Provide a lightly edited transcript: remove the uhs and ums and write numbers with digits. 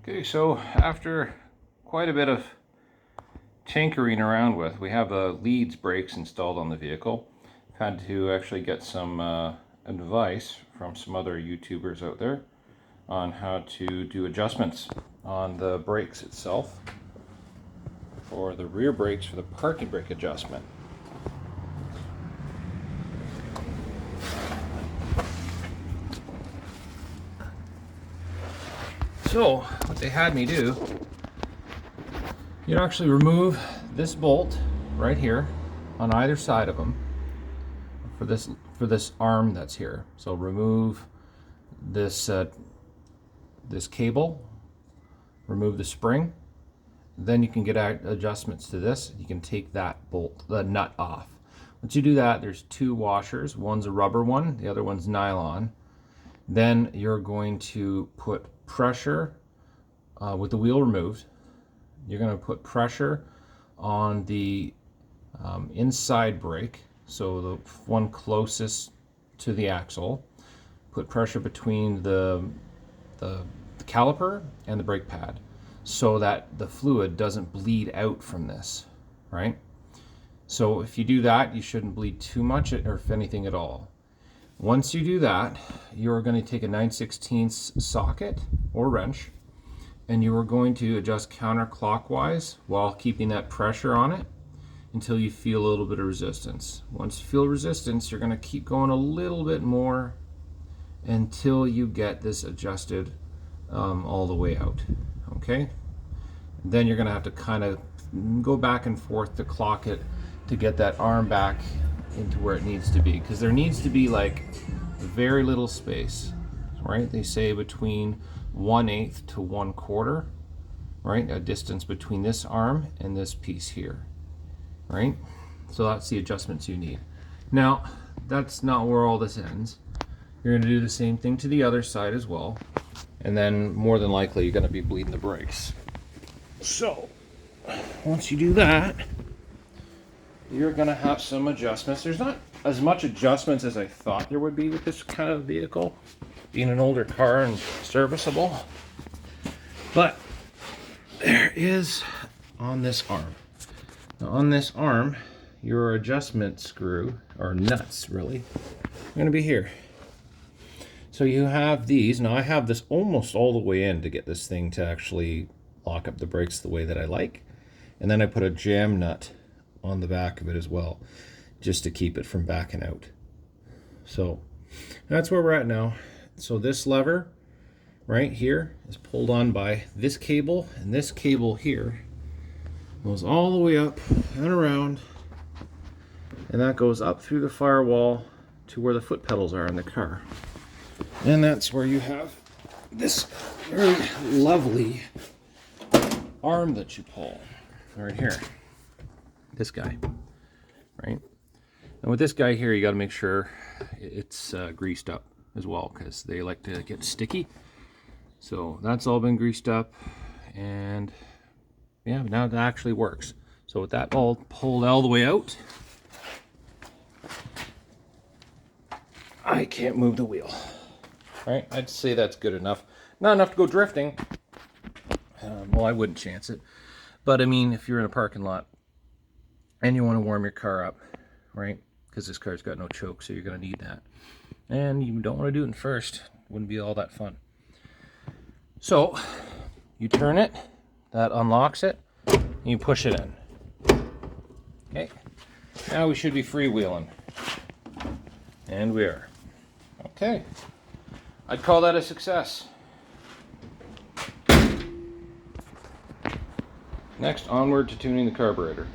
Okay, so after quite a bit of tinkering around with, we have Leeds brakes installed on the vehicle. Had to actually get some advice from some other YouTubers out there on how to do adjustments on the brakes itself for the rear brakes for the parking brake adjustment. So what they had me do, you'd actually remove this bolt right here on either side of them for this arm that's here. So remove this this cable, remove the spring, then you can get adjustments to this. You can take that bolt, the nut off. Once you do that, there's two washers. One's a rubber one, the other one's nylon. Then you're going to put pressure with the wheel removed. You're going to put pressure on the inside brake, so the one closest to the axle. Put pressure between the caliper and the brake pad so that the fluid doesn't bleed out from this, right? So if you do that, you shouldn't bleed too much, or if anything at all. Once you do that, you're going to take a 9/16 socket or wrench, and you are going to adjust counterclockwise while keeping that pressure on it until you feel a little bit of resistance. Once you feel resistance, you're going to keep going a little bit more until you get this adjusted all the way out. Okay? Then you're going to have to kind of go back and forth to clock it to get that arm back into where it needs to be, because there needs to be like very little space, right? They say between 1/8 to 1/4, right? A distance between this arm and this piece here, right? So that's the adjustments you need. Now, that's not where all this ends. You're going to do the same thing to the other side as well, and then more than likely you're going to be bleeding the brakes. So once you do that, you're going to have some adjustments. There's not as much adjustments as I thought there would be with this kind of vehicle, being an older car and serviceable. But there is on this arm. Now on this arm, your adjustment screw, or nuts really, are going to be here. So you have these. Now I have this almost all the way in to get this thing to actually lock up the brakes the way that I like. And then I put a jam nut on the back of it as well, just to keep it from backing out. So that's where we're at now. So this lever right here is pulled on by this cable, and this cable here goes all the way up and around, and that goes up through the firewall to where the foot pedals are in the car. And that's where you have this very lovely arm that you pull right here. This guy, right? And with this guy here, you got to make sure it's greased up as well, because they like to get sticky. So that's all been greased up, and yeah, now it actually works. So with that all pulled all the way out, I can't move the wheel. Right? I'd say that's good enough. Not enough to go drifting. Well, I wouldn't chance it. But I mean, if you're in a parking lot and you want to warm your car up, right? Because this car's got no choke, so you're going to need that. And you don't want to do it in first. Wouldn't be all that fun. So, you turn it, that unlocks it, and you push it in. Okay, now we should be freewheeling. And we are. Okay, I'd call that a success. Next, onward to tuning the carburetor.